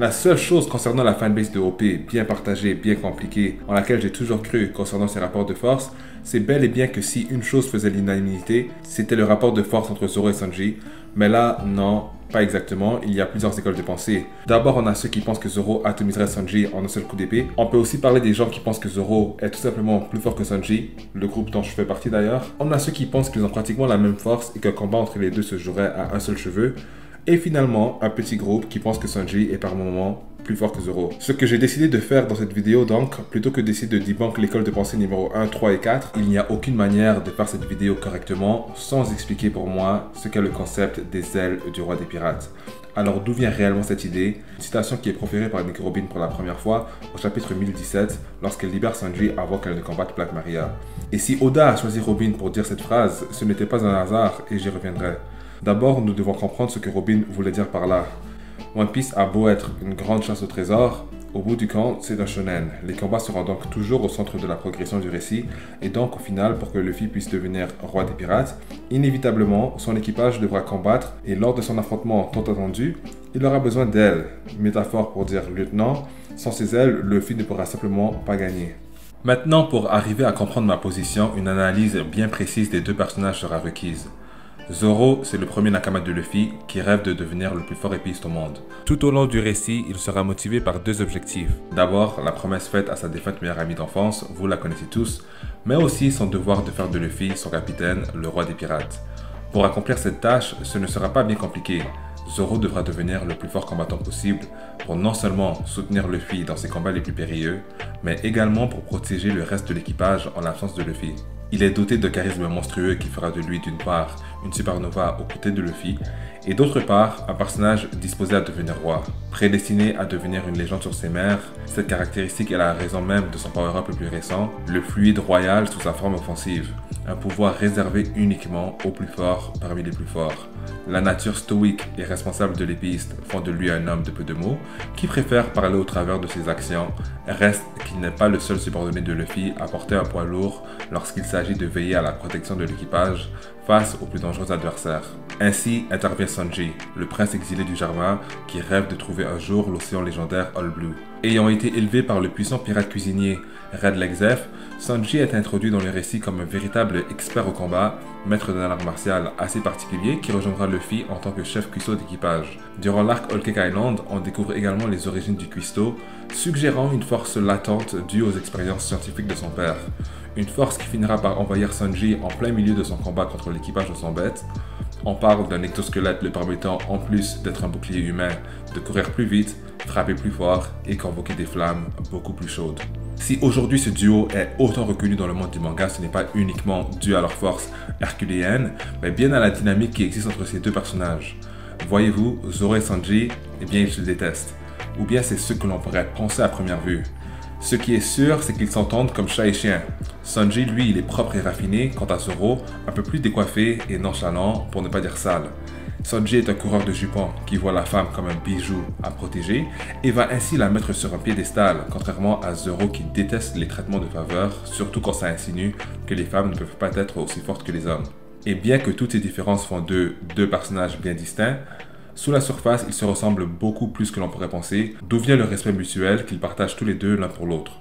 La seule chose concernant la fanbase de OP, bien partagée, bien compliquée, en laquelle j'ai toujours cru concernant ces rapports de force, c'est bel et bien que si une chose faisait l'unanimité, c'était le rapport de force entre Zoro et Sanji. Mais là, non, pas exactement, il y a plusieurs écoles de pensée. D'abord, on a ceux qui pensent que Zoro atomiserait Sanji en un seul coup d'épée. On peut aussi parler des gens qui pensent que Zoro est tout simplement plus fort que Sanji, le groupe dont je fais partie d'ailleurs. On a ceux qui pensent qu'ils ont pratiquement la même force et qu'un combat entre les deux se jouerait à un seul cheveu. Et finalement, un petit groupe qui pense que Sanji est par moments plus fort que Zoro. Ce que j'ai décidé de faire dans cette vidéo donc, plutôt que d'essayer de debunk l'école de pensée numéro 1, 3 et 4, il n'y a aucune manière de faire cette vidéo correctement sans expliquer pour moi ce qu'est le concept des ailes du roi des pirates. Alors d'où vient réellement cette idée? Une citation qui est proférée par Nick Robin pour la première fois au chapitre 1017 lorsqu'elle libère Sanji avant qu'elle ne combatte Black Maria. Et si Oda a choisi Robin pour dire cette phrase, ce n'était pas un hasard et j'y reviendrai. D'abord, nous devons comprendre ce que Robin voulait dire par là. One Piece a beau être une grande chasse au trésor, au bout du compte, c'est un shonen. Les combats seront donc toujours au centre de la progression du récit, et donc au final, pour que Luffy puisse devenir roi des pirates, inévitablement, son équipage devra combattre, et lors de son affrontement tant attendu, il aura besoin d'ailes. Métaphore pour dire lieutenant, sans ses ailes, Luffy ne pourra simplement pas gagner. Maintenant, pour arriver à comprendre ma position, une analyse bien précise des deux personnages sera requise. Zoro, c'est le premier Nakama de Luffy qui rêve de devenir le plus fort épéiste au monde. Tout au long du récit, il sera motivé par deux objectifs. D'abord, la promesse faite à sa défunte meilleure amie d'enfance, vous la connaissez tous, mais aussi son devoir de faire de Luffy son capitaine, le roi des pirates. Pour accomplir cette tâche, ce ne sera pas bien compliqué. Zoro devra devenir le plus fort combattant possible pour non seulement soutenir Luffy dans ses combats les plus périlleux, mais également pour protéger le reste de l'équipage en l'absence de Luffy. Il est doté de charisme monstrueux qui fera de lui d'une part une supernova aux côtés de Luffy et d'autre part un personnage disposé à devenir roi. Prédestiné à devenir une légende sur ses mers, cette caractéristique est la raison même de son power-up le plus récent, le fluide royal sous sa forme offensive, un pouvoir réservé uniquement aux plus forts parmi les plus forts. La nature stoïque et responsable de l'épéiste font de lui un homme de peu de mots, qui préfère parler au travers de ses actions, reste qu'il n'est pas le seul subordonné de Luffy à porter un poids lourd lorsqu'il s'agit de veiller à la protection de l'équipage face aux plus dangereux adversaires. Ainsi intervient Sanji, le prince exilé du Jardin qui rêve de trouver un jour l'océan légendaire All Blue. Ayant été élevé par le puissant pirate cuisinier Red Legzef, Sanji est introduit dans le récit comme un véritable expert au combat, maître d'un art martial assez particulier qui rejoindra Luffy en tant que chef cuistot d'équipage. Durant l'arc Whole Cake Island, on découvre également les origines du cuistot, suggérant une force latente due aux expériences scientifiques de son père. Une force qui finira par envahir Sanji en plein milieu de son combat contre l'équipage de son bête. On parle d'un exosquelette le permettant, en plus d'être un bouclier humain, de courir plus vite, frapper plus fort et convoquer des flammes beaucoup plus chaudes. Si aujourd'hui ce duo est autant reconnu dans le monde du manga, ce n'est pas uniquement dû à leur force herculéenne, mais bien à la dynamique qui existe entre ces deux personnages. Voyez-vous, Zoro et Sanji, eh bien ils se détestent. Ou bien c'est ce que l'on pourrait penser à première vue. Ce qui est sûr, c'est qu'ils s'entendent comme chat et chien. Sanji, lui, il est propre et raffiné, quant à Zoro, un peu plus décoiffé et nonchalant, pour ne pas dire sale. Sanji est un coureur de jupons qui voit la femme comme un bijou à protéger et va ainsi la mettre sur un piédestal, contrairement à Zoro qui déteste les traitements de faveur, surtout quand ça insinue que les femmes ne peuvent pas être aussi fortes que les hommes. Et bien que toutes ces différences font d'eux deux personnages bien distincts, sous la surface, ils se ressemblent beaucoup plus que l'on pourrait penser, d'où vient le respect mutuel qu'ils partagent tous les deux l'un pour l'autre.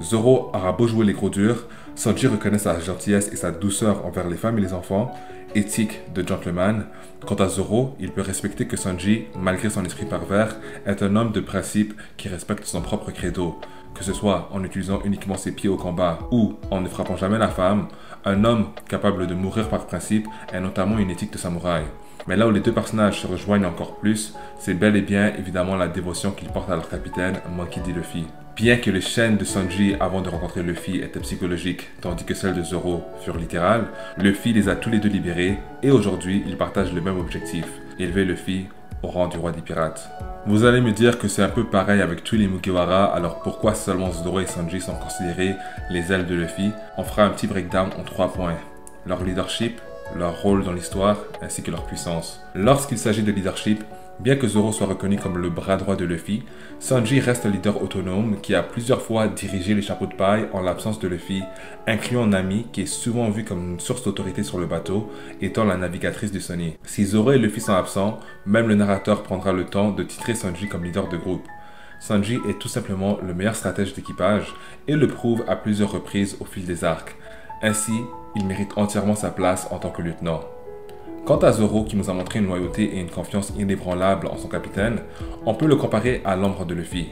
Zoro aura beau jouer les gros durs, Sanji reconnaît sa gentillesse et sa douceur envers les femmes et les enfants, éthique de gentleman. Quant à Zoro, il peut respecter que Sanji, malgré son esprit pervers, est un homme de principe qui respecte son propre credo, que ce soit en utilisant uniquement ses pieds au combat ou en ne frappant jamais la femme. Un homme capable de mourir par principe est notamment une éthique de samouraï. Mais là où les deux personnages se rejoignent encore plus, c'est bel et bien évidemment la dévotion qu'ils portent à leur capitaine, Monkey D. Luffy. Bien que les chaînes de Sanji avant de rencontrer Luffy étaient psychologiques, tandis que celles de Zoro furent littérales, Luffy les a tous les deux libérés et aujourd'hui ils partagent le même objectif, élever Luffy au rang du roi des pirates. Vous allez me dire que c'est un peu pareil avec tous les Mugiwara, alors pourquoi seulement Zoro et Sanji sont considérés les ailes de Luffy? On fera un petit breakdown en 3 points. Leur leadership, leur rôle dans l'histoire, ainsi que leur puissance. Lorsqu'il s'agit de leadership, Bien que Zoro soit reconnu comme le bras droit de Luffy, Sanji reste un leader autonome qui a plusieurs fois dirigé les chapeaux de paille en l'absence de Luffy, incluant Nami qui est souvent vue comme une source d'autorité sur le bateau, étant la navigatrice du Sunny. Si Zoro et Luffy sont absents, même le narrateur prendra le temps de titrer Sanji comme leader de groupe. Sanji est tout simplement le meilleur stratège d'équipage et le prouve à plusieurs reprises au fil des arcs. Ainsi, il mérite entièrement sa place en tant que lieutenant. Quant à Zoro, qui nous a montré une loyauté et une confiance inébranlables en son capitaine, on peut le comparer à l'ombre de Luffy.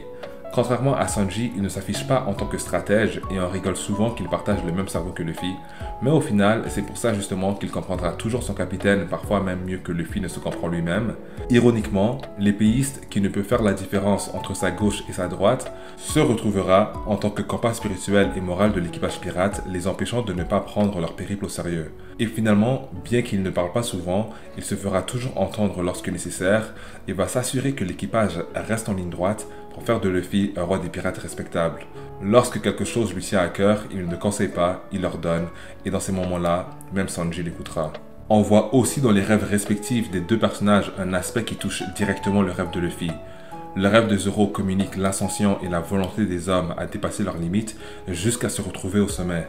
Contrairement à Sanji, il ne s'affiche pas en tant que stratège et on rigole souvent qu'il partage le même cerveau que Luffy, mais au final, c'est pour ça justement qu'il comprendra toujours son capitaine, parfois même mieux que Luffy ne se comprend lui-même. Ironiquement, l'épéiste qui ne peut faire la différence entre sa gauche et sa droite se retrouvera en tant que compas spirituel et moral de l'équipage pirate, les empêchant de ne pas prendre leur périple au sérieux. Et finalement, bien qu'il ne parle pas souvent, il se fera toujours entendre lorsque nécessaire et va s'assurer que l'équipage reste en ligne droite pour faire de Luffy un roi des pirates respectable. Lorsque quelque chose lui tient à cœur, il ne conseille pas, il ordonne, et dans ces moments-là, même Sanji l'écoutera. On voit aussi dans les rêves respectifs des deux personnages un aspect qui touche directement le rêve de Luffy. Le rêve de Zoro communique l'ascension et la volonté des hommes à dépasser leurs limites jusqu'à se retrouver au sommet.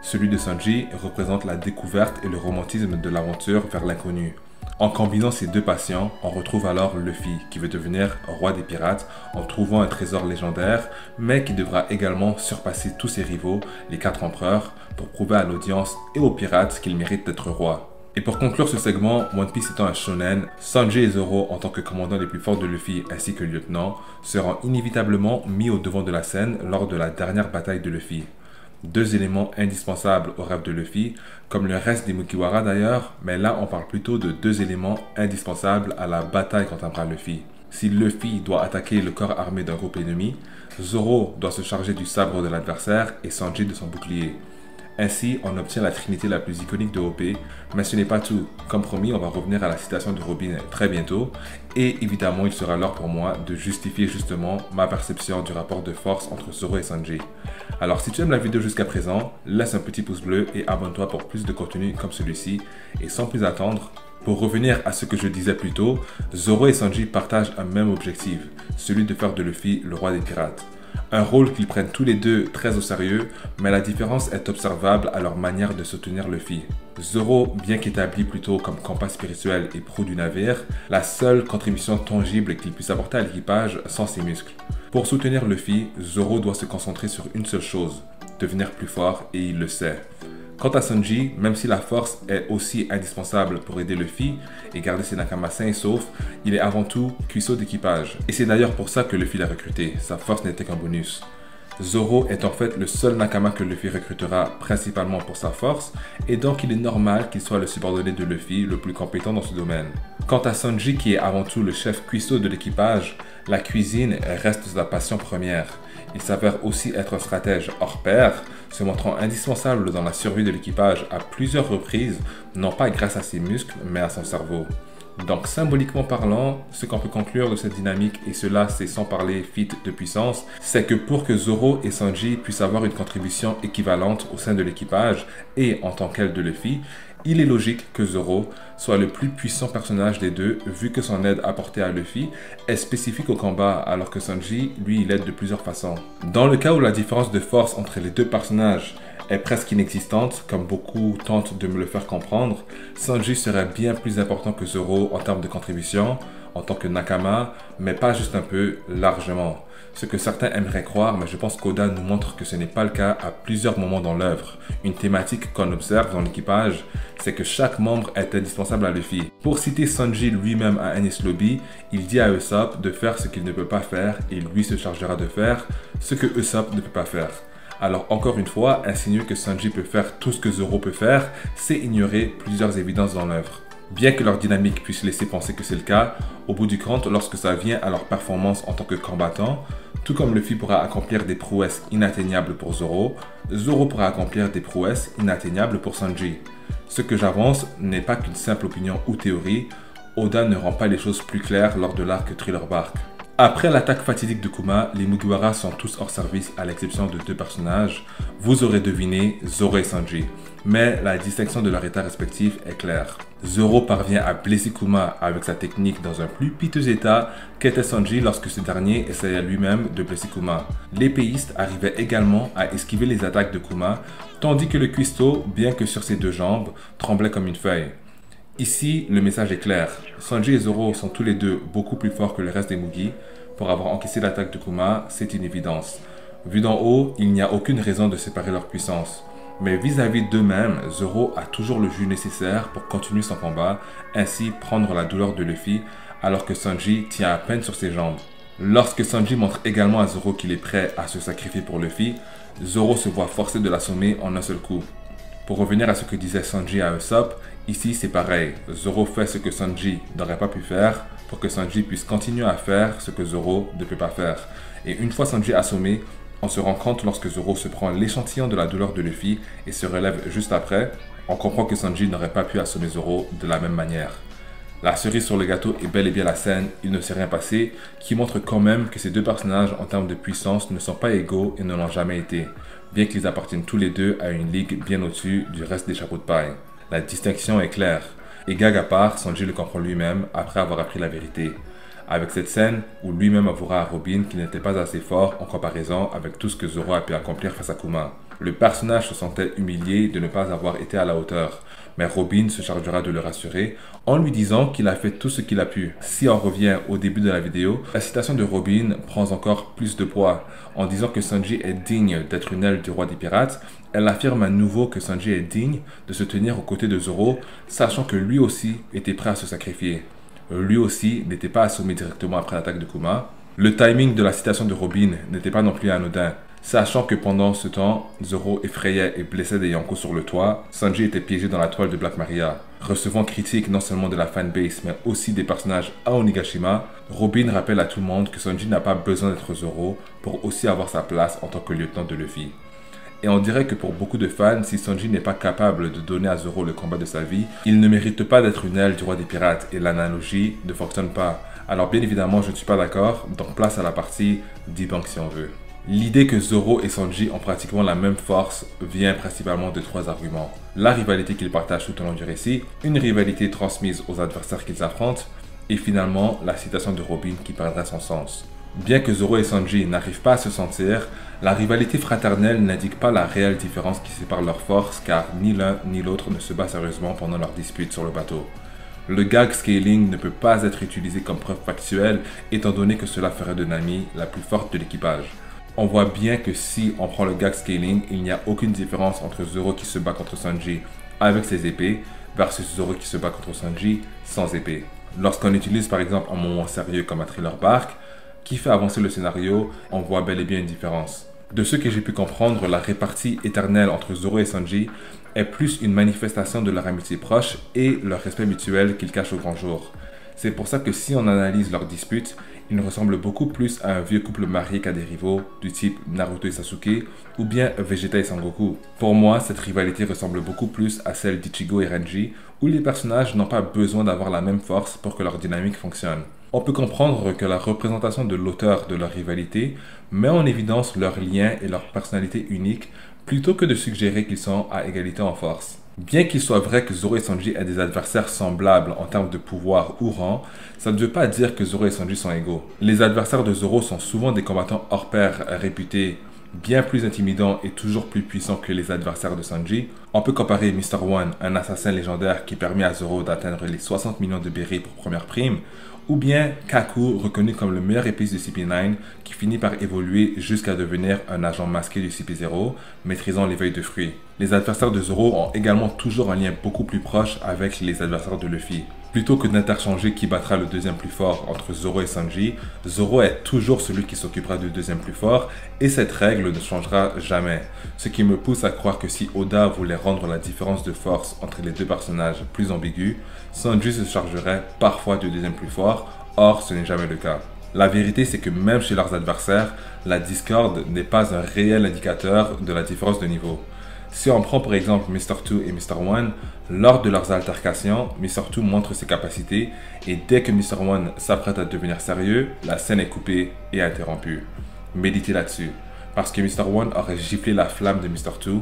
Celui de Sanji représente la découverte et le romantisme de l'aventure vers l'inconnu. En combinant ces deux passions, on retrouve alors Luffy qui veut devenir roi des pirates en trouvant un trésor légendaire, mais qui devra également surpasser tous ses rivaux, les 4 empereurs, pour prouver à l'audience et aux pirates qu'il mérite d'être roi. Et pour conclure ce segment, One Piece étant un shonen, Sanji et Zoro en tant que commandants les plus forts de Luffy ainsi que lieutenant seront inévitablement mis au devant de la scène lors de la dernière bataille de Luffy. Deux éléments indispensables au rêve de Luffy, comme le reste des Mugiwara d'ailleurs, mais là on parle plutôt de deux éléments indispensables à la bataille qu'entamera Luffy. Si Luffy doit attaquer le corps armé d'un groupe ennemi, Zoro doit se charger du sabre de l'adversaire et Sanji de son bouclier. Ainsi, on obtient la trinité la plus iconique de OP, mais ce n'est pas tout. Comme promis, on va revenir à la citation de Robin très bientôt, et évidemment, il sera l'heure pour moi de justifier justement ma perception du rapport de force entre Zoro et Sanji. Alors, si tu aimes la vidéo jusqu'à présent, laisse un petit pouce bleu et abonne-toi pour plus de contenu comme celui-ci. Et sans plus attendre, pour revenir à ce que je disais plus tôt, Zoro et Sanji partagent un même objectif, celui de faire de Luffy le roi des pirates. Un rôle qu'ils prennent tous les deux très au sérieux, mais la différence est observable à leur manière de soutenir Luffy. Zoro, bien qu'établi plutôt comme compas spirituel et pro du navire, la seule contribution tangible qu'il puisse apporter à l'équipage sont ses muscles. Pour soutenir Luffy, Zoro doit se concentrer sur une seule chose, devenir plus fort, et il le sait. Quant à Sanji, même si la force est aussi indispensable pour aider Luffy et garder ses nakamas sains et saufs, il est avant tout cuisseau d'équipage. Et c'est d'ailleurs pour ça que Luffy l'a recruté, sa force n'était qu'un bonus. Zoro est en fait le seul nakama que Luffy recrutera principalement pour sa force, et donc il est normal qu'il soit le subordonné de Luffy le plus compétent dans ce domaine. Quant à Sanji qui est avant tout le chef cuisseau de l'équipage, la cuisine reste sa passion première. Il s'avère aussi être un stratège hors pair, se montrant indispensable dans la survie de l'équipage à plusieurs reprises, non pas grâce à ses muscles, mais à son cerveau. Donc symboliquement parlant, ce qu'on peut conclure de cette dynamique, et cela c'est sans parler feat de puissance, c'est que pour que Zoro et Sanji puissent avoir une contribution équivalente au sein de l'équipage et en tant qu'aile de Luffy, il est logique que Zoro soit le plus puissant personnage des deux, vu que son aide apportée à Luffy est spécifique au combat, alors que Sanji, lui, il aide de plusieurs façons. Dans le cas où la différence de force entre les deux personnages est presque inexistante, comme beaucoup tentent de me le faire comprendre, Sanji serait bien plus important que Zoro en termes de contribution, en tant que nakama, mais pas juste un peu, largement. Ce que certains aimeraient croire, mais je pense qu'Oda nous montre que ce n'est pas le cas à plusieurs moments dans l'œuvre. Une thématique qu'on observe dans l'équipage, c'est que chaque membre est indispensable à Luffy. Pour citer Sanji lui-même à Enies Lobby, il dit à Usopp de faire ce qu'il ne peut pas faire et lui se chargera de faire ce que Usopp ne peut pas faire. Alors encore une fois, insinuer que Sanji peut faire tout ce que Zoro peut faire, c'est ignorer plusieurs évidences dans l'œuvre. Bien que leur dynamique puisse laisser penser que c'est le cas, au bout du compte, lorsque ça vient à leur performance en tant que combattant, tout comme Luffy pourra accomplir des prouesses inatteignables pour Zoro, Zoro pourra accomplir des prouesses inatteignables pour Sanji. Ce que j'avance n'est pas qu'une simple opinion ou théorie, Oda ne rend pas les choses plus claires lors de l'arc Thriller Bark. Après l'attaque fatidique de Kuma, les Mugiwara sont tous hors service à l'exception de deux personnages. Vous aurez deviné Zoro et Sanji, mais la distinction de leur état respectif est claire. Zoro parvient à blesser Kuma avec sa technique dans un plus piteux état qu'était Sanji lorsque ce dernier essayait lui-même de blesser Kuma. L'épéiste arrivait également à esquiver les attaques de Kuma, tandis que le cuistot, bien que sur ses deux jambes, tremblait comme une feuille. Ici, le message est clair. Sanji et Zoro sont tous les deux beaucoup plus forts que le reste des Mugi. Pour avoir encaissé l'attaque de Kuma, c'est une évidence. Vu d'en haut, il n'y a aucune raison de séparer leur puissance. Mais vis-à-vis d'eux-mêmes, Zoro a toujours le jus nécessaire pour continuer son combat, ainsi prendre la douleur de Luffy, alors que Sanji tient à peine sur ses jambes. Lorsque Sanji montre également à Zoro qu'il est prêt à se sacrifier pour Luffy, Zoro se voit forcé de l'assommer en un seul coup. Pour revenir à ce que disait Sanji à Usopp, ici c'est pareil, Zoro fait ce que Sanji n'aurait pas pu faire pour que Sanji puisse continuer à faire ce que Zoro ne peut pas faire. Et une fois Sanji assommé, on se rend compte lorsque Zoro se prend l'échantillon de la douleur de Luffy et se relève juste après, on comprend que Sanji n'aurait pas pu assommer Zoro de la même manière. La cerise sur le gâteau est bel et bien la scène « Il ne s'est rien passé » qui montre quand même que ces deux personnages en termes de puissance ne sont pas égaux et ne l'ont jamais été, bien qu'ils appartiennent tous les deux à une ligue bien au-dessus du reste des chapeaux de paille. La distinction est claire, et gag à part, Sanji le comprend lui-même après avoir appris la vérité. Avec cette scène où lui-même avouera à Robin qu'il n'était pas assez fort en comparaison avec tout ce que Zoro a pu accomplir face à Kuma. Le personnage se sentait humilié de ne pas avoir été à la hauteur, mais Robin se chargera de le rassurer en lui disant qu'il a fait tout ce qu'il a pu. Si on revient au début de la vidéo, la citation de Robin prend encore plus de poids. En disant que Sanji est digne d'être une aile du roi des pirates, elle affirme à nouveau que Sanji est digne de se tenir aux côtés de Zoro, sachant que lui aussi était prêt à se sacrifier. Lui aussi n'était pas assommé directement après l'attaque de Kuma. Le timing de la citation de Robin n'était pas non plus anodin. Sachant que pendant ce temps, Zoro effrayait et blessait des Yonko sur le toit, Sanji était piégé dans la toile de Black Maria. Recevant critique non seulement de la fanbase mais aussi des personnages à Onigashima, Robin rappelle à tout le monde que Sanji n'a pas besoin d'être Zoro pour aussi avoir sa place en tant que lieutenant de Luffy. Et on dirait que pour beaucoup de fans, si Sanji n'est pas capable de donner à Zoro le combat de sa vie, il ne mérite pas d'être une aile du roi des pirates et l'analogie ne fonctionne pas. Alors bien évidemment, je ne suis pas d'accord, donc place à la partie debunk si on veut. L'idée que Zoro et Sanji ont pratiquement la même force vient principalement de trois arguments. La rivalité qu'ils partagent tout au long du récit, une rivalité transmise aux adversaires qu'ils affrontent, et finalement la citation de Robin qui perdrait son sens. Bien que Zoro et Sanji n'arrivent pas à se sentir, la rivalité fraternelle n'indique pas la réelle différence qui sépare leurs forces car ni l'un ni l'autre ne se bat sérieusement pendant leur dispute sur le bateau. Le gag scaling ne peut pas être utilisé comme preuve factuelle étant donné que cela ferait de Nami la plus forte de l'équipage. On voit bien que si on prend le gag scaling, il n'y a aucune différence entre Zoro qui se bat contre Sanji avec ses épées versus Zoro qui se bat contre Sanji sans épée. Lorsqu'on utilise par exemple un moment sérieux comme un thriller bark, qui fait avancer le scénario, on voit bel et bien une différence. De ce que j'ai pu comprendre, la répartie éternelle entre Zoro et Sanji est plus une manifestation de leur amitié proche et leur respect mutuel qu'ils cachent au grand jour. C'est pour ça que si on analyse leur dispute, ils ressemblent beaucoup plus à un vieux couple marié qu'à des rivaux du type Naruto et Sasuke ou bien Vegeta et Sangoku. Pour moi, cette rivalité ressemble beaucoup plus à celle d'Ichigo et Renji où les personnages n'ont pas besoin d'avoir la même force pour que leur dynamique fonctionne. On peut comprendre que la représentation de l'auteur de leur rivalité met en évidence leurs liens et leur personnalité unique plutôt que de suggérer qu'ils sont à égalité en force. Bien qu'il soit vrai que Zoro et Sanji aient des adversaires semblables en termes de pouvoir ou rang, ça ne veut pas dire que Zoro et Sanji sont égaux. Les adversaires de Zoro sont souvent des combattants hors pair réputés, bien plus intimidants et toujours plus puissants que les adversaires de Sanji. On peut comparer Mr. One, un assassin légendaire qui permet à Zoro d'atteindre les 60 millions de berries pour première prime, ou bien Kaku, reconnu comme le meilleur épice du CP9, qui finit par évoluer jusqu'à devenir un agent masqué du CP0, maîtrisant l'éveil de fruits. Les adversaires de Zoro ont également toujours un lien beaucoup plus proche avec les adversaires de Luffy. Plutôt que d'interchanger qui battra le deuxième plus fort entre Zoro et Sanji, Zoro est toujours celui qui s'occupera du deuxième plus fort, et cette règle ne changera jamais. Ce qui me pousse à croire que si Oda voulait rendre la différence de force entre les deux personnages plus ambiguë, Sanji se chargerait parfois du deuxième plus fort, or ce n'est jamais le cas. La vérité c'est que même chez leurs adversaires, la discorde n'est pas un réel indicateur de la différence de niveau. Si on prend par exemple Mr. 2 et Mr. 1, lors de leurs altercations, Mr. 2 montre ses capacités et dès que Mr. 1 s'apprête à devenir sérieux, la scène est coupée et interrompue. Méditez là-dessus, parce que Mr. 1 aurait giflé la flamme de Mr. 2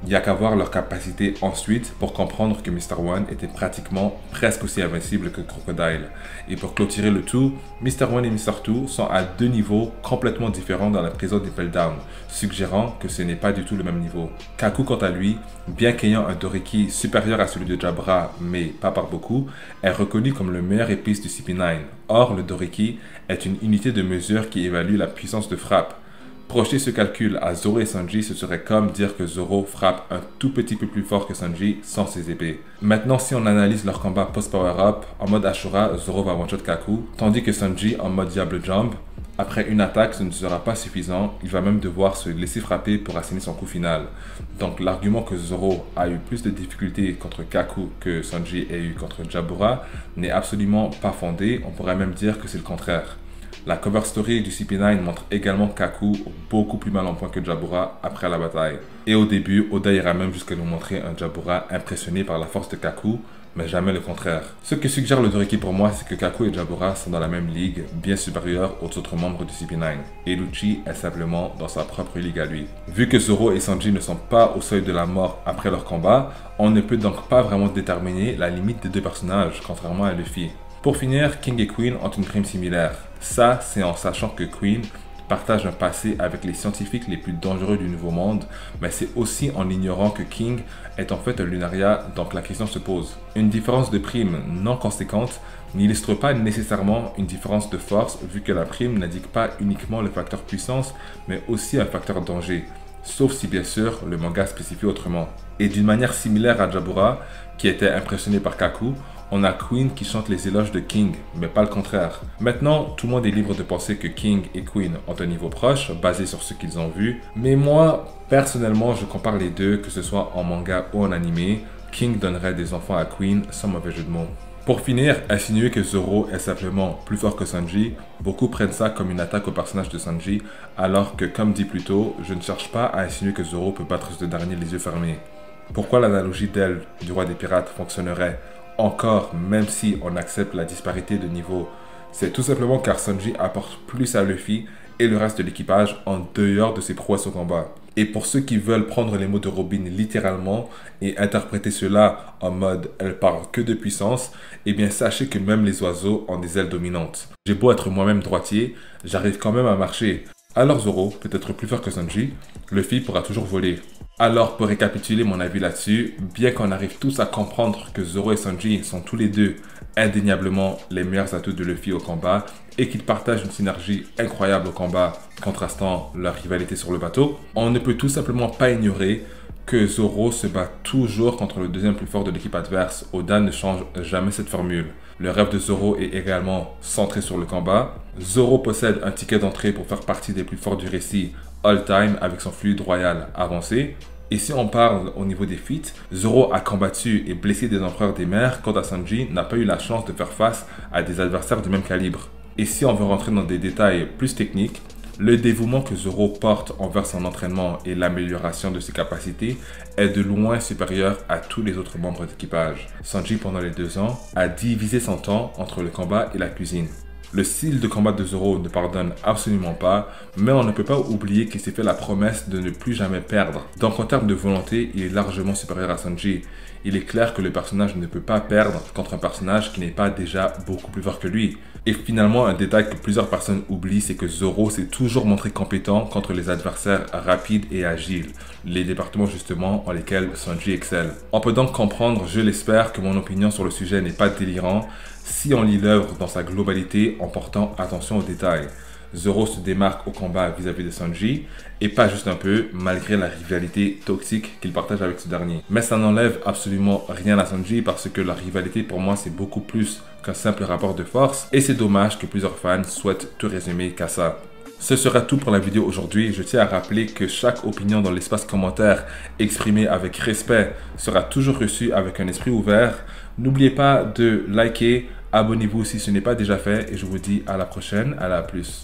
Il n'y a qu'à voir leur capacité ensuite pour comprendre que Mr. One était presque aussi invincible que Crocodile. Et pour clôturer le tout, Mr. One et Mr. Two sont à deux niveaux complètement différents dans la prison d'Impel Down, suggérant que ce n'est pas du tout le même niveau. Kaku, quant à lui, bien qu'ayant un Doriki supérieur à celui de Jabra, mais pas par beaucoup, est reconnu comme le meilleur épice du CP9. Or, le Doriki est une unité de mesure qui évalue la puissance de frappe. Projeter ce calcul à Zoro et Sanji, ce serait comme dire que Zoro frappe un tout petit peu plus fort que Sanji sans ses épées. Maintenant, si on analyse leur combat post-power-up, en mode Ashura, Zoro va one-shot Kaku, tandis que Sanji, en mode Diable Jump, après une attaque, ce ne sera pas suffisant, il va même devoir se laisser frapper pour asséner son coup final. Donc l'argument que Zoro a eu plus de difficultés contre Kaku que Sanji ait eu contre Jabura n'est absolument pas fondé, on pourrait même dire que c'est le contraire. La cover story du CP9 montre également Kaku beaucoup plus mal en point que Jabura après la bataille. Et au début, Oda ira même jusqu'à nous montrer un Jabura impressionné par la force de Kaku, mais jamais le contraire. Ce que suggère le Doriki pour moi, c'est que Kaku et Jabura sont dans la même ligue, bien supérieure aux autres membres du CP9. Et Lucci est simplement dans sa propre ligue à lui. Vu que Zoro et Sanji ne sont pas au seuil de la mort après leur combat, on ne peut donc pas vraiment déterminer la limite des deux personnages, contrairement à Luffy. Pour finir, King et Queen ont une prime similaire. Ça, c'est en sachant que Queen partage un passé avec les scientifiques les plus dangereux du Nouveau Monde, mais c'est aussi en ignorant que King est en fait un Lunaria, donc la question se pose. Une différence de prime non conséquente n'illustre pas nécessairement une différence de force, vu que la prime n'indique pas uniquement le facteur puissance, mais aussi un facteur danger. Sauf si bien sûr le manga spécifie autrement. Et d'une manière similaire à Jabura, qui était impressionné par Kaku, on a Queen qui chante les éloges de King, mais pas le contraire. Maintenant, tout le monde est libre de penser que King et Queen ont un niveau proche, basé sur ce qu'ils ont vu, mais moi, personnellement, je compare les deux, que ce soit en manga ou en animé. King donnerait des enfants à Queen, sans mauvais jeu de mots. Pour finir, insinuer que Zoro est simplement plus fort que Sanji, beaucoup prennent ça comme une attaque au personnage de Sanji, alors que, comme dit plus tôt, je ne cherche pas à insinuer que Zoro peut battre ce dernier les yeux fermés. Pourquoi l'analogie d'elle, du roi des pirates, fonctionnerait encore, même si on accepte la disparité de niveau? C'est tout simplement car Sanji apporte plus à Luffy et le reste de l'équipage en dehors de ses prouesses au combat. Et pour ceux qui veulent prendre les mots de Robin littéralement et interpréter cela en mode « elle parle que de puissance », eh bien sachez que même les oiseaux ont des ailes dominantes. J'ai beau être moi-même droitier, j'arrive quand même à marcher. Alors Zoro peut être plus fort que Sanji, Luffy pourra toujours voler. Alors pour récapituler mon avis là-dessus, bien qu'on arrive tous à comprendre que Zoro et Sanji sont tous les deux indéniablement les meilleurs atouts de Luffy au combat et qu'ils partagent une synergie incroyable au combat contrastant leur rivalité sur le bateau, on ne peut tout simplement pas ignorer que Zoro se bat toujours contre le deuxième plus fort de l'équipe adverse. Oda ne change jamais cette formule. Le rêve de Zoro est également centré sur le combat. Zoro possède un ticket d'entrée pour faire partie des plus forts du récit all-time avec son fluide royal avancé. Et si on parle au niveau des feats, Zoro a combattu et blessé des empereurs des mers, quant à Sanji n'a pas eu la chance de faire face à des adversaires du même calibre. Et si on veut rentrer dans des détails plus techniques, le dévouement que Zoro porte envers son entraînement et l'amélioration de ses capacités est de loin supérieur à tous les autres membres d'équipage. Sanji, pendant les 2 ans, a divisé son temps entre le combat et la cuisine. Le style de combat de Zoro ne pardonne absolument pas, mais on ne peut pas oublier qu'il s'est fait la promesse de ne plus jamais perdre. Donc en termes de volonté, il est largement supérieur à Sanji. Il est clair que le personnage ne peut pas perdre contre un personnage qui n'est pas déjà beaucoup plus fort que lui. Et finalement, un détail que plusieurs personnes oublient, c'est que Zoro s'est toujours montré compétent contre les adversaires rapides et agiles, les départements justement en lesquels Sanji excelle. On peut donc comprendre, je l'espère, que mon opinion sur le sujet n'est pas délirant si on lit l'œuvre dans sa globalité en portant attention aux détails. Zoro se démarque au combat vis-à-vis de Sanji, et pas juste un peu, malgré la rivalité toxique qu'il partage avec ce dernier. Mais ça n'enlève absolument rien à Sanji parce que la rivalité pour moi c'est beaucoup plus qu'un simple rapport de force, et c'est dommage que plusieurs fans souhaitent tout résumer qu'à ça. Ce sera tout pour la vidéo aujourd'hui. Je tiens à rappeler que chaque opinion dans l'espace commentaire exprimée avec respect sera toujours reçue avec un esprit ouvert. N'oubliez pas de liker, abonnez-vous si ce n'est pas déjà fait et je vous dis à la prochaine, à la plus.